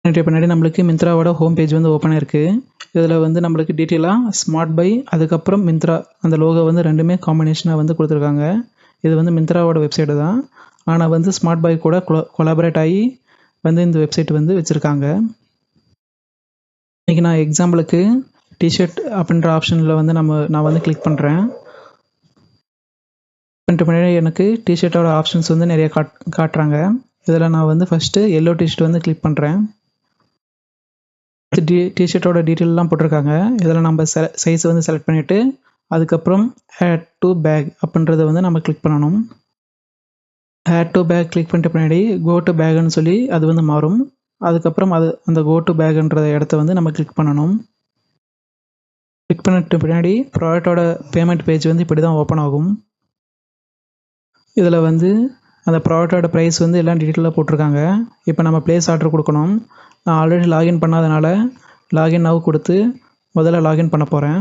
பின்னாடி நம்மளுக்கு மிந்த்ராவோட home page வந்து ஓப்பன் ஆயிருக்கு. இதில் வந்து நம்மளுக்கு டீட்டெயிலாக ஸ்மார்ட் பை அதுக்கப்புறம் மிந்த்ரா அந்த லோகோ வந்து ரெண்டுமே காம்பினேஷனாக வந்து கொடுத்துருக்காங்க. இது வந்து மிந்த்ராவோட வெப்சைட்டு தான். ஆனால் வந்து ஸ்மார்ட் பை கூட கொலாபரேட் ஆகி வந்து இந்த வெப்சைட் வந்து வச்சுருக்காங்க. இன்றைக்கி நான் எக்ஸாம்பிளுக்கு டிஷர்ட் அப்படின்ற ஆப்ஷனில் வந்து நான் வந்து கிளிக் பண்ணுறேன். பின்னாடி எனக்கு டிஷர்ட்டோட ஆப்ஷன்ஸ் வந்து நிறைய காட்டுறாங்க. இதில் நான் வந்து ஃபஸ்ட்டு எல்லோ டிஷர்ட் வந்து கிளிக் பண்ணுறேன். டிஷர்ட்டோட டீட்டெயிலெலாம் போட்டிருக்காங்க. இதில் நம்ம சைஸ் வந்து செலக்ட் பண்ணிவிட்டு அதுக்கப்புறம் ஆட் டு பேக் அப்படின்றத வந்து நம்ம கிளிக் பண்ணணும். ஆட் டு பேக் கிளிக் பண்ணிட்ட பின்னாடி கோ டு பேக்குன்னு சொல்லி அது வந்து மாறும். அதுக்கப்புறம் அந்த கோ டு பேக்குன்ற இடத்த வந்து நம்ம கிளிக் பண்ணணும். கிளிக் பண்ணிட்ட பின்னாடி ப்ராடக்டோட பேமெண்ட் பேஜ் வந்து இப்படி தான் ஓப்பன் ஆகும். இதில் வந்து அந்த ப்ராடக்டோட ப்ரைஸ் வந்து எல்லாம் டீட்டெயிலாக போட்டிருக்காங்க. இப்போ நம்ம ப்ளேஸ் ஆர்டர் கொடுக்கணும். நான் ஆல்ரெடி லாகின் பண்ணாதனால லாகின் நவ் கொடுத்து முதல்ல லாகின் பண்ண போகிறேன்.